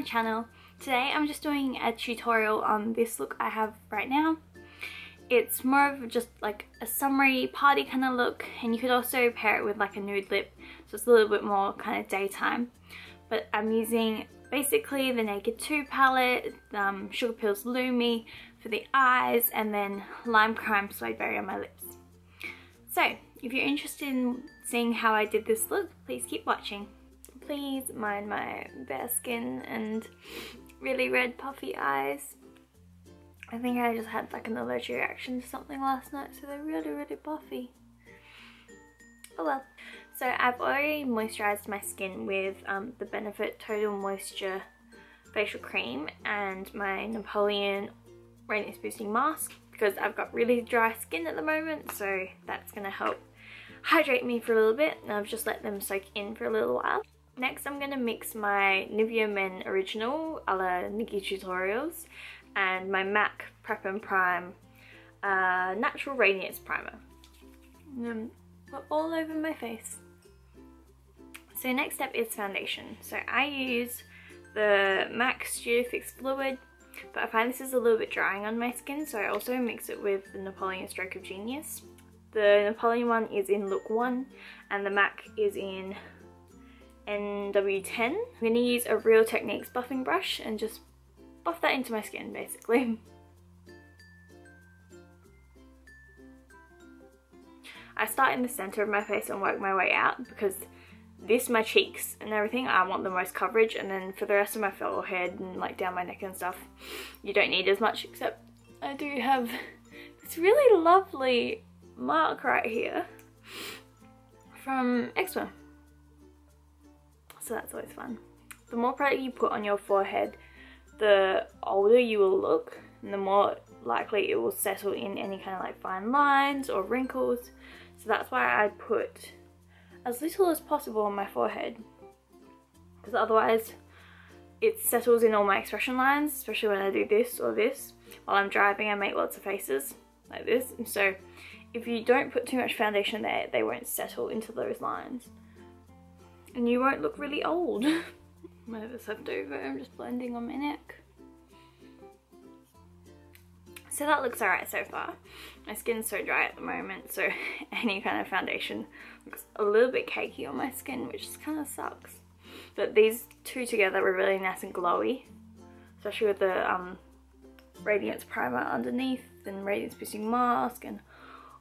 channel. Today I'm just doing a tutorial on this look I have right now. It's more of just like a summery party kind of look, and you could also pair it with like a nude lip, so it's a little bit more kind of daytime. But I'm using basically the Naked 2 palette, Sugarpill's Lumi for the eyes, and then Lime Crime Suede Berry on my lips. So if you're interested in seeing how I did this look, please keep watching. Please mind my bare skin and really red puffy eyes. I think I just had like an allergic reaction to something last night, so they're really puffy. Oh well. So I've already moisturised my skin with the Benefit Total Moisture Facial Cream and my Napoleon Radiance Boosting Mask, because I've got really dry skin at the moment, so that's going to help hydrate me for a little bit, and I've just let them soak in for a little while. Next I'm going to mix my Nivea Men Original a la Nikki Tutorials and my MAC Prep and Prime Natural Radiance Primer. And then put all over my face. So next step is foundation. So I use the MAC Studio Fix Fluid, but I find this is a little bit drying on my skin, so I also mix it with the Napoleon Stroke of Genius. The Napoleon one is in look 1 and the MAC is in NW10. I'm going to use a Real Techniques buffing brush and just buff that into my skin basically. I start in the center of my face and work my way out, because my cheeks and everything, I want the most coverage, and then for the rest of my forehead and like down my neck and stuff, you don't need as much, except I do have this really lovely mark right here from eczema. So that's always fun. The more product you put on your forehead, the older you will look, and the more likely it will settle in any kind of like fine lines or wrinkles. So that's why I put as little as possible on my forehead, because otherwise it settles in all my expression lines, especially when I do this or this. While I'm driving, I make lots of faces like this, and so if you don't put too much foundation there, they won't settle into those lines and you won't look really old. Whatever's left over, I'm just blending on my neck. So that looks alright so far. My skin's so dry at the moment, so any kind of foundation looks a little bit cakey on my skin, which kind of sucks. But these two together were really nice and glowy, especially with the Radiance Primer underneath and Radiance Boosting Mask and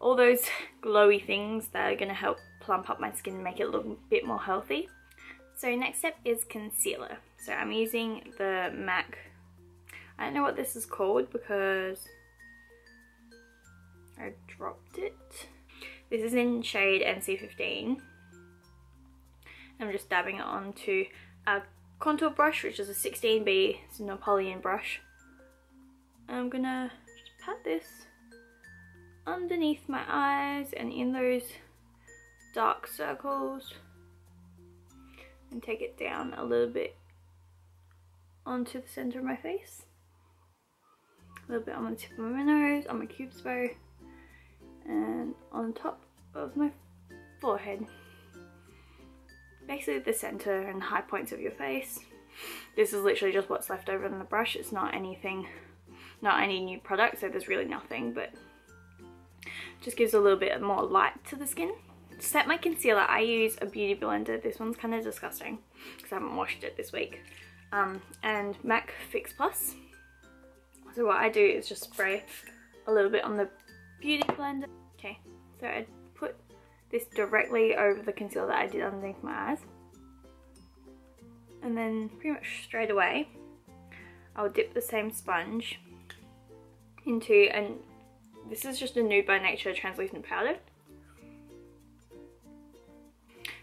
all those glowy things that are going to help plump up my skin and make it look a bit more healthy. So next step is concealer. So I'm using the MAC, I don't know what this is called because I dropped it. This is in shade NC15. I'm just dabbing it onto a contour brush, which is a 16B, it's a Napoleon brush. And I'm gonna just pat this underneath my eyes and in those dark circles, and take it down a little bit onto the center of my face. A little bit on the tip of my nose, on my cupid's bow, and on top of my forehead. Basically the center and high points of your face. This is literally just what's left over in the brush. It's not anything, not any new product, so there's really nothing, but just gives a little bit more light to the skin. To set my concealer, I use a beauty blender. This one's kind of disgusting because I haven't washed it this week. And MAC Fix Plus. So what I do is just spray a little bit on the beauty blender. Okay, so I put this directly over the concealer that I did underneath my eyes. And then pretty much straight away, I'll dip the same sponge into, and this is just a Nude by Nature translucent powder.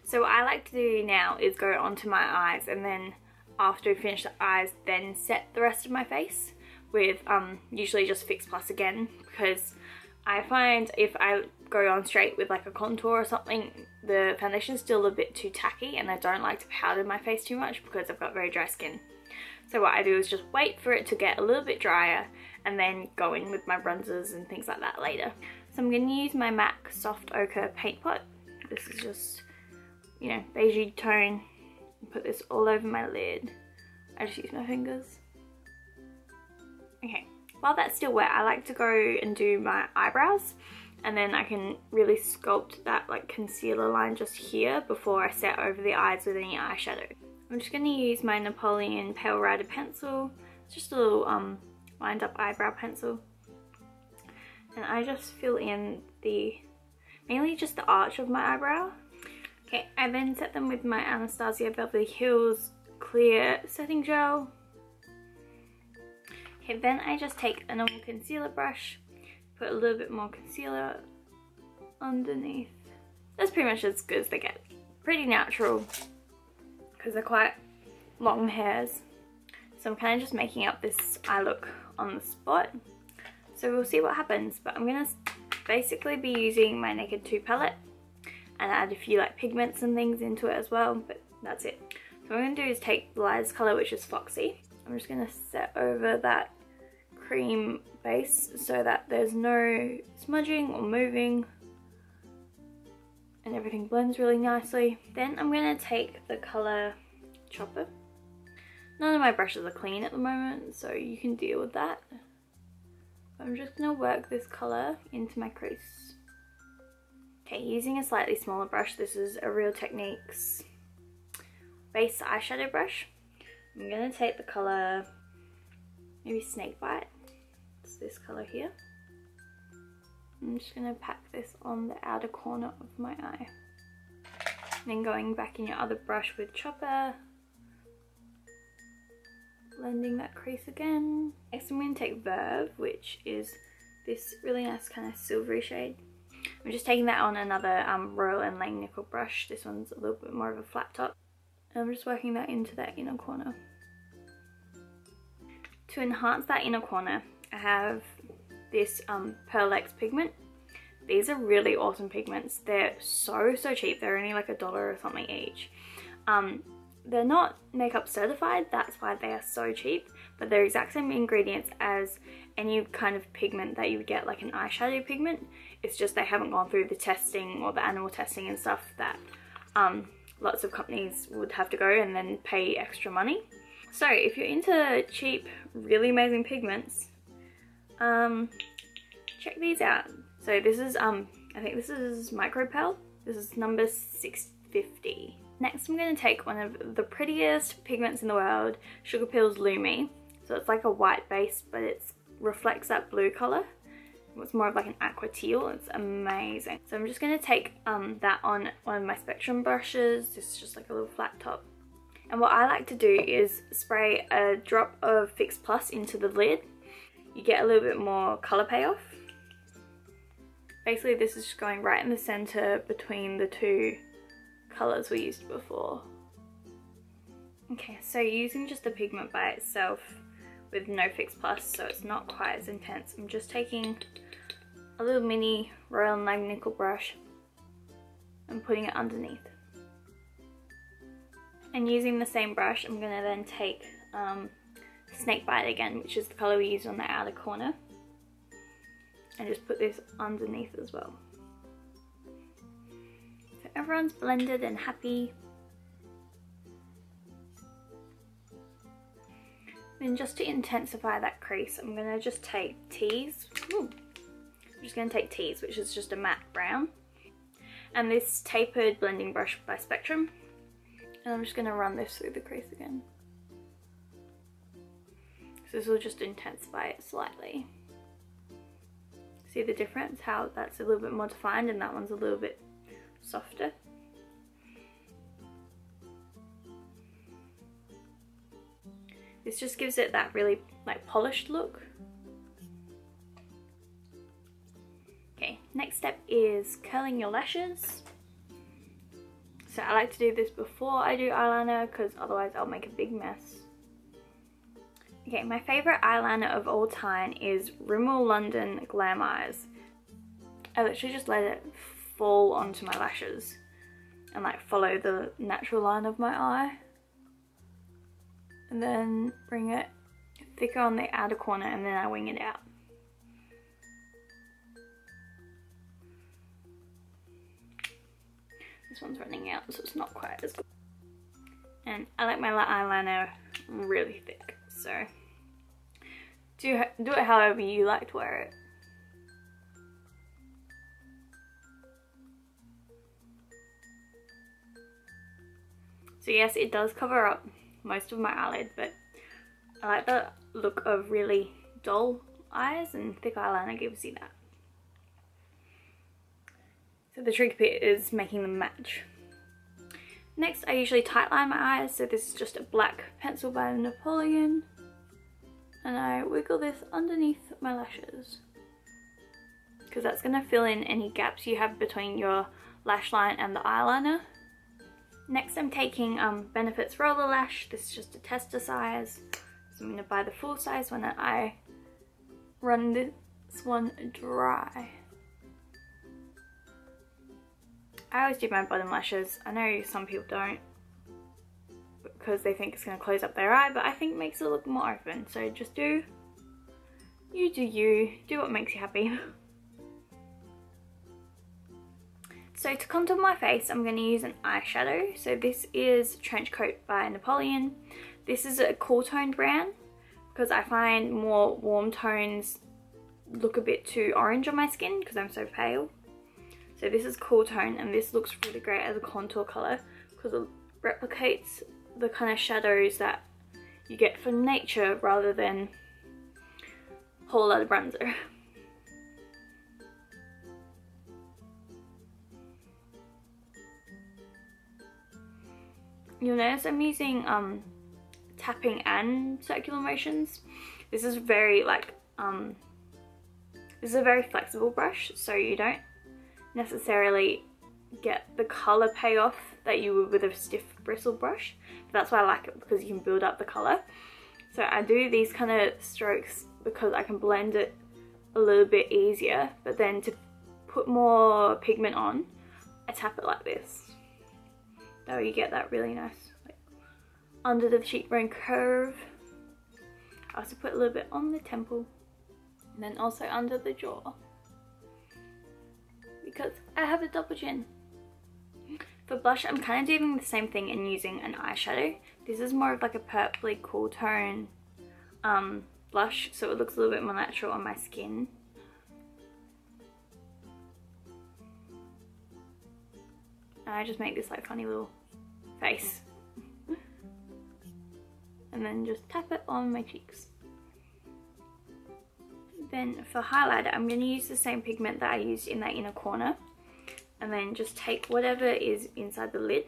So what I like to do now is go onto my eyes, and then after I finish the eyes, then set the rest of my face with usually just Fix Plus again, because I find if I go on straight with like a contour or something, the foundation is still a bit too tacky, and I don't like to powder my face too much because I've got very dry skin. So what I do is just wait for it to get a little bit drier and then go in with my bronzers and things like that later. So I'm going to use my MAC Soft Ochre Paint Pot. This is just, you know, beigey tone. Put this all over my lid. I just use my fingers. Okay, while that's still wet, I like to go and do my eyebrows, and then I can really sculpt that like concealer line just here before I set over the eyes with any eyeshadow. I'm just going to use my Napoleon Pale Rider pencil. It's just a little lined up eyebrow pencil. And I just fill in mainly just the arch of my eyebrow. Okay, I then set them with my Anastasia Beverly Hills clear setting gel. Okay, then I just take a normal concealer brush, put a little bit more concealer underneath. That's pretty much as good as they get. Pretty natural, because they're quite long hairs. So I'm kind of just making up this eye look on the spot. So we'll see what happens, but I'm going to basically be using my Naked 2 palette and add a few like pigments and things into it as well, but that's it. So what I'm going to do is take the lightest colour, which is Foxy. I'm just going to set over that cream base so that there's no smudging or moving and everything blends really nicely. Then I'm going to take the colour Chopper. None of my brushes are clean at the moment, so you can deal with that. I'm just going to work this colour into my crease. Okay, using a slightly smaller brush, this is a Real Techniques base eyeshadow brush. I'm going to take the colour, maybe Snakebite. It's this colour here. I'm just going to pack this on the outer corner of my eye. Then going back in your other brush with Chopper, blending that crease again. Next I'm going to take Verve, which is this really nice kind of silvery shade. I'm just taking that on another Royal and Langnickel brush. This one's a little bit more of a flat top. And I'm just working that into that inner corner. To enhance that inner corner, I have this PearlEx pigment. These are really awesome pigments. They're so cheap. They're only like $1 or something each. They're not makeup certified, that's why they are so cheap, but they're exact same ingredients as any kind of pigment that you would get, like an eyeshadow pigment. It's just they haven't gone through the testing or the animal testing and stuff that lots of companies would have to go and then pay extra money. So if you're into cheap, really amazing pigments, check these out. So this is, I think this is Micropearl. This is number 650. Next I'm going to take one of the prettiest pigments in the world, Sugarpill's Lumi. So it's like a white base, but it reflects that blue colour. It's more of like an aqua teal. It's amazing. So I'm just going to take that on one of my Spectrum brushes. This is just like a little flat top. And what I like to do is spray a drop of Fix Plus into the lid. You get a little bit more colour payoff. Basically this is just going right in the centre between the two colours we used before. Okay, so using just the pigment by itself with no Fix Plus, so it's not quite as intense, I'm just taking a little mini Royal and Langnickel brush and putting it underneath. And using the same brush, I'm going to then take Snakebite again, which is the colour we used on the outer corner, and just put this underneath as well. So everyone's blended and happy. Then just to intensify that crease, I'm going to just take Tease. I'm just going to take Tease, which is just a matte brown. And this tapered blending brush by Spectrum. And I'm just going to run this through the crease again. So this will just intensify it slightly. See the difference? How that's a little bit more defined and that one's a little bit softer. This just gives it that really like polished look. Okay, next step is curling your lashes. So I like to do this before I do eyeliner because otherwise I'll make a big mess. Okay, my favourite eyeliner of all time is Rimmel London Glam Eyes. I literally just let it fall onto my lashes and like follow the natural line of my eye. And then bring it thicker on the outer corner and then I wing it out. This one's running out, so it's not quite as good. And And I like my eyeliner really thick, so do it however you like to wear it. So yes, it does cover up most of my eyelid, but I like the look of really dull eyes, and thick eyeliner gives you that. So the tricky bit is making them match. Next, I usually tightline my eyes, so this is just a black pencil by Napoleon. And I wiggle this underneath my lashes, because that's going to fill in any gaps you have between your lash line and the eyeliner. Next, I'm taking Benefit's Roller Lash. This is just a tester size, so I'm going to buy the full size when I run this one dry. I always do my bottom lashes. I know some people don't because they think it's going to close up their eye, but I think it makes it look more open. So just do what makes you happy. So to contour my face, I'm going to use an eyeshadow. So this is Trench Coat by Napoleon. This is a cool tone brown because I find more warm tones look a bit too orange on my skin because I'm so pale. So this is cool tone, and this looks really great as a contour colour because it replicates the kind of shadows that you get from nature rather than a whole lot of bronzer. You'll notice I'm using tapping and circular motions. This is very this is a very flexible brush, so you don't necessarily get the colour payoff that you would with a stiff bristle brush. That's why I like it, because you can build up the colour. So I do these kind of strokes because I can blend it a little bit easier, but then to put more pigment on, I tap it like this. So you get that really nice under the cheekbone curve. I also put a little bit on the temple and then also under the jaw, because I have a double chin. For blush, I'm kind of doing the same thing and using an eyeshadow. This is more of like a purpley cool tone blush, so it looks a little bit more natural on my skin. And I just make this like funny little face. And then just tap it on my cheeks. Then for highlighter, I'm going to use the same pigment that I used in that inner corner, and then just take whatever is inside the lid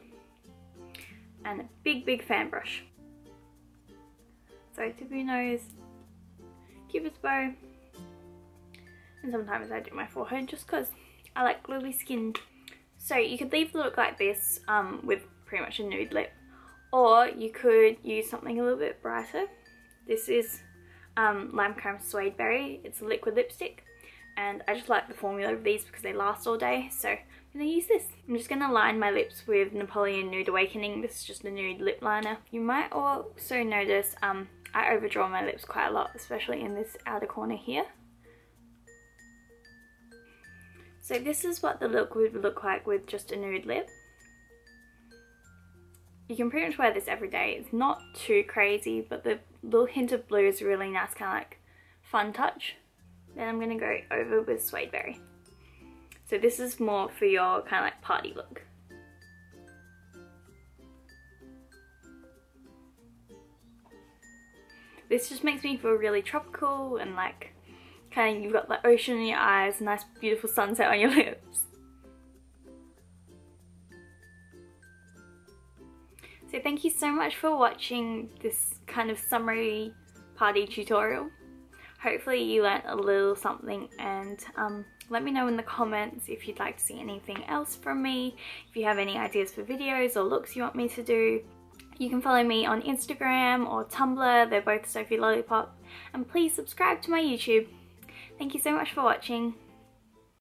and a big fan brush. So tip of your nose, cupid's bow, and sometimes I do my forehead just because I like glowy skin. So you could leave the look like this with pretty much a nude lip, or you could use something a little bit brighter. This is Lime Crime Suede Berry. It's a liquid lipstick, and I just like the formula of these because they last all day, so I'm going to use this. I'm just going to line my lips with Napoleon Nude Awakening. This is just a nude lip liner. You might also notice I overdraw my lips quite a lot, especially in this outer corner here. So this is what the look would look like with just a nude lip. You can pretty much wear this every day. It's not too crazy, but the little hint of blue is really nice, kind of like fun touch. Then I'm going to go over with Suede Berry. So this is more for your kind of like party look. This just makes me feel really tropical and like kind of you've got the ocean in your eyes, nice beautiful sunset on your lips. So thank you so much for watching this kind of summery party tutorial. Hopefully you learnt a little something, and let me know in the comments if you'd like to see anything else from me, if you have any ideas for videos or looks you want me to do. You can follow me on Instagram or Tumblr, they're both Sophie Lollipop, and please subscribe to my YouTube. Thank you so much for watching.